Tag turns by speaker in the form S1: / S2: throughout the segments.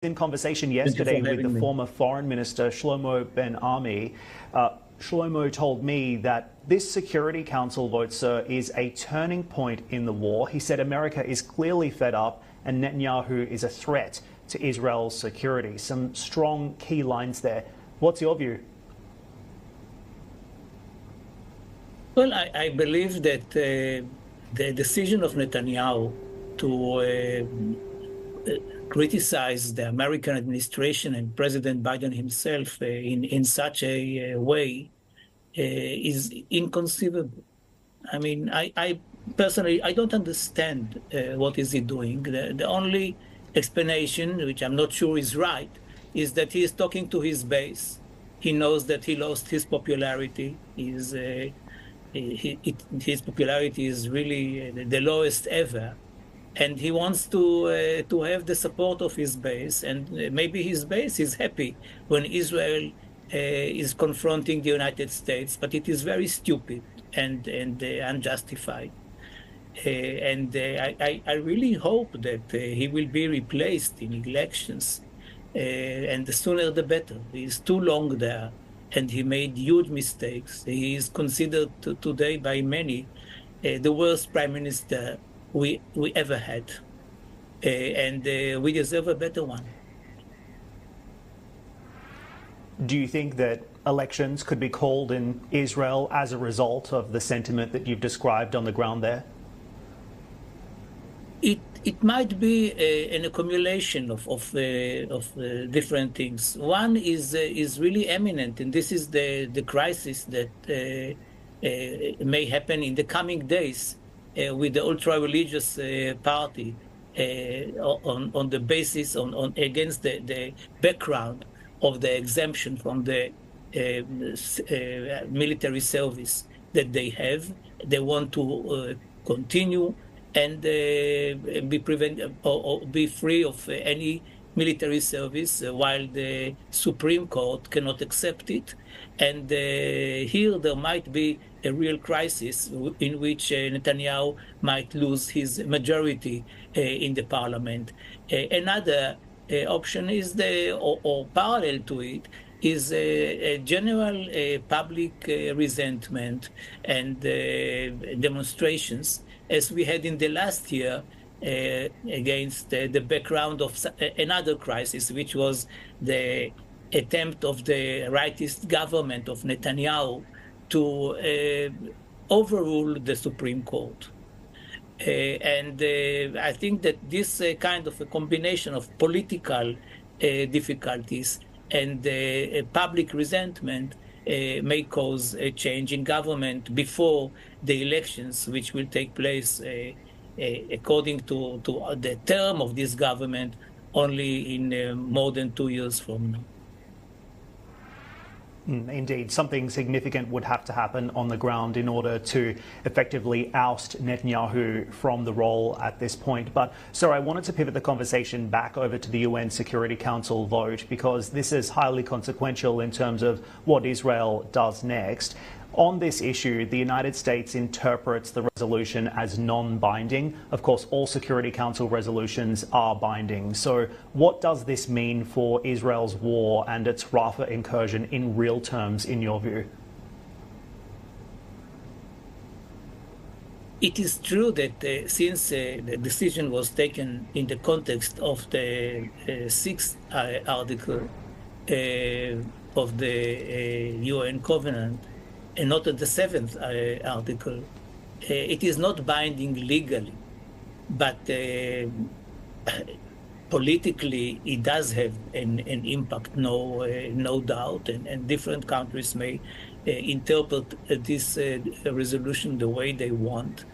S1: In conversation yesterday with the former foreign minister, Shlomo Ben Ami, Shlomo told me that this Security Council vote, sir, is a turning point in the war. He said America is clearly fed up and Netanyahu is a threat to Israel's security. Some strong key lines there. What's your view?
S2: Well, I believe that the decision of Netanyahu to criticize the American administration and President Biden himself in such a way is inconceivable. I mean, I personally, I don't understand what is he doing. The only explanation, which I'm not sure is right, is that he is talking to his base. He knows that he lost his popularity. His popularity is really the lowest ever. And he wants to have the support of his base, and maybe his base is happy when Israel is confronting the United States, but it is very stupid and unjustified. I really hope that he will be replaced in elections, and the sooner the better. He is too long there, and he made huge mistakes. He is considered today by many the worst prime minister we ever had, and we deserve a better one.
S1: Do you think that elections could be called in Israel as a result of the sentiment that you've described on the ground there?
S2: It might be an accumulation of different things. One is really eminent, and this is the crisis that may happen in the coming days with the ultra-religious party on the basis against the background of the exemption from the military service that they have. They want to continue and be free of any military service while the Supreme Court cannot accept it. And here there might be a real crisis in which Netanyahu might lose his majority in the parliament. Another option is or parallel to it is a general public resentment and demonstrations, as we had in the last year against the background of another crisis, which was the attempt of the rightist government of Netanyahu to overrule the Supreme Court. I think that this kind of a combination of political difficulties and public resentment may cause a change in government before the elections, which will take place according to the term of this government only in more than 2 years from now.
S1: Indeed, something significant would have to happen on the ground in order to effectively oust Netanyahu from the role at this point. But, sir, I wanted to pivot the conversation back over to the UN Security Council vote, because this is highly consequential in terms of what Israel does next. On this issue, the United States interprets the resolution as non-binding. Of course, all Security Council resolutions are binding. So what does this mean for Israel's war and its Rafah incursion in real terms, in your view?
S2: It is true that since the decision was taken in the context of the sixth article of the UN Covenant, and not at the seventh article, it is not binding legally, but politically it does have an impact, no doubt, and different countries may interpret this resolution the way they want.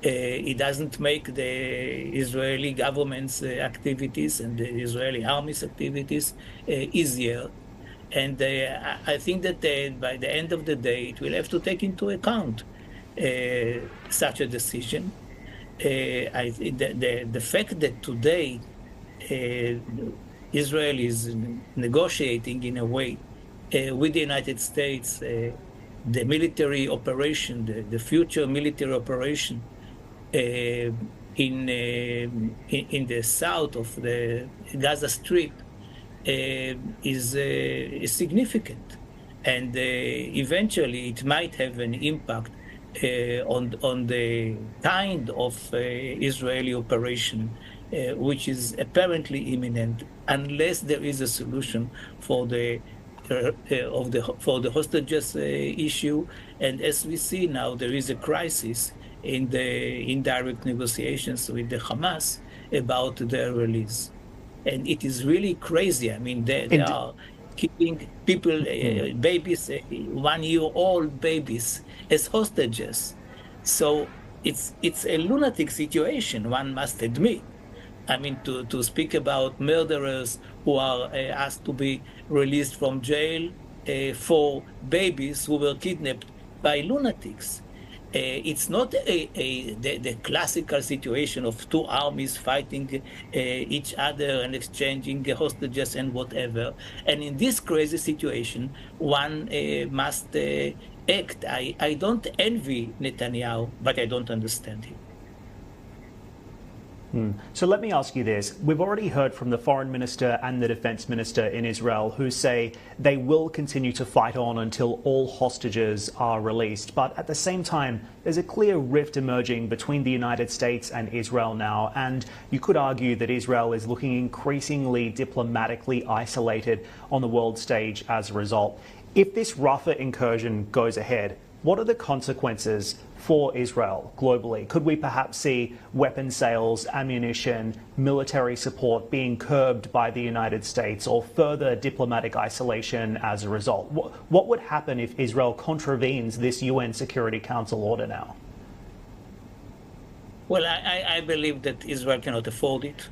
S2: It doesn't make the Israeli government's activities and the Israeli army's activities easier. And I think that by the end of the day, it will have to take into account such a decision. The fact that today Israel is negotiating in a way with the United States the military operation, the future military operation in the south of the Gaza Strip, is significant. And eventually it might have an impact on the kind of Israeli operation, which is apparently imminent, unless there is a solution for the for the hostages issue. And as we see now, there is a crisis in the indirect negotiations with the Hamas about their release. And it is really crazy. I mean, they are keeping people, babies, 1-year-old babies, as hostages. So it's a lunatic situation, one must admit. I mean, to speak about murderers who are asked to be released from jail for babies who were kidnapped by lunatics. It's not the classical situation of two armies fighting each other and exchanging hostages and whatever. And in this crazy situation, one must act. I don't envy Netanyahu, but I don't understand him.
S1: So let me ask you this. We've already heard from the foreign minister and the defense minister in Israel who say they will continue to fight on until all hostages are released. But at the same time, there's a clear rift emerging between the United States and Israel now. And you could argue that Israel is looking increasingly diplomatically isolated on the world stage as a result. If this Rafah incursion goes ahead, what are the consequences for Israel globally? Could we perhaps see weapon sales, ammunition, military support being curbed by the United States, or further diplomatic isolation as a result? What would happen if Israel contravenes this UN Security Council order now?
S2: Well, I believe that Israel cannot afford it,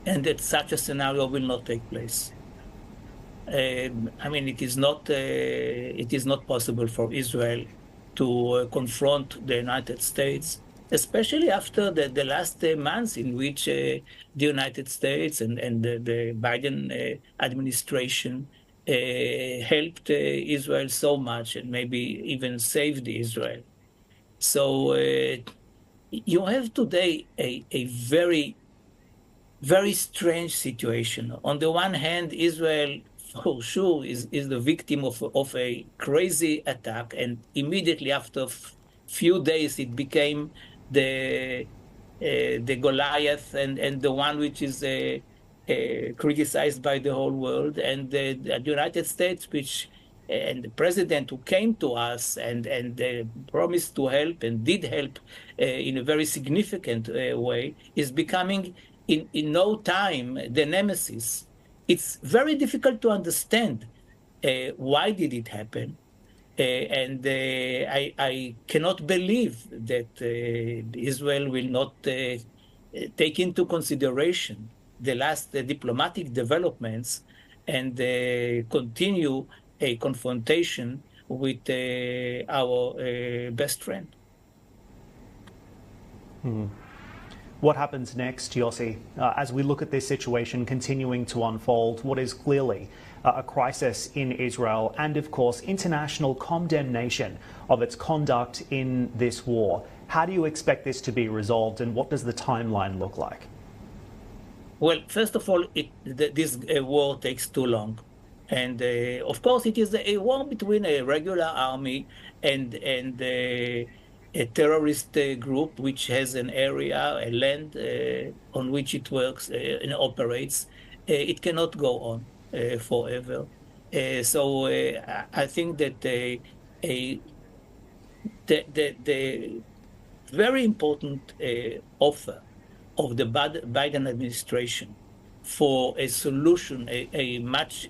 S2: and that such a scenario will not take place. I mean, it is not possible for Israel to confront the United States, especially after the last months in which the United States and the Biden administration helped Israel so much and maybe even saved Israel. So you have today a very, very strange situation. On the one hand, Israel for sure is the victim of a crazy attack, and immediately after few days it became the Goliath and the one which is criticized by the whole world, and the United States, which and the president who came to us and promised to help and did help in a very significant way, is becoming in no time the nemesis. It's very difficult to understand why did it happen. And I cannot believe that Israel will not take into consideration the last diplomatic developments and continue a confrontation with our best friend.
S1: What happens next, Yossi, as we look at this situation continuing to unfold, what is clearly a crisis in Israel and, of course, international condemnation of its conduct in this war? How do you expect this to be resolved, and what does the timeline look like?
S2: Well, first of all, this war takes too long. And of course, it is a war between a regular army and a terrorist group which has an area, a land on which it works and operates. It cannot go on forever. So I think that the very important offer of the Biden administration for a solution, a much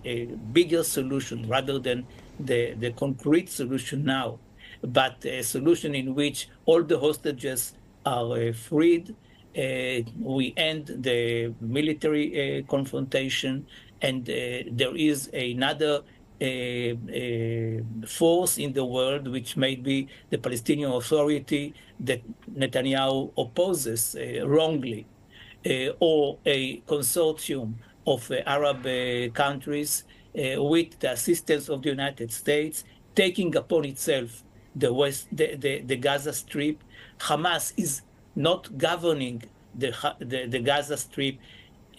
S2: bigger solution rather than the concrete solution now, but a solution in which all the hostages are freed, we end the military confrontation, and there is another force in the world, which may be the Palestinian Authority that Netanyahu opposes wrongly, or a consortium of Arab countries with the assistance of the United States, taking upon itself the Gaza Strip. Hamas is not governing the Gaza Strip.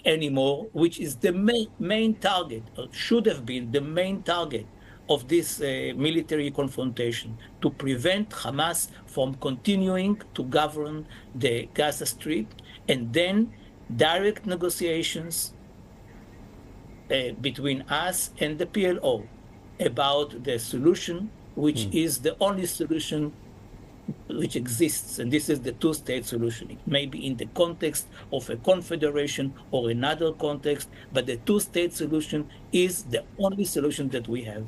S2: anymore, which is the main target, or should have been the main target of this military confrontation, to prevent Hamas from continuing to govern the Gaza Strip, and then direct negotiations between us and the PLO about the solution, which is the only solution which exists, and this is the two-state solution. It may be in the context of a confederation or another context, but the two-state solution is the only solution that we have.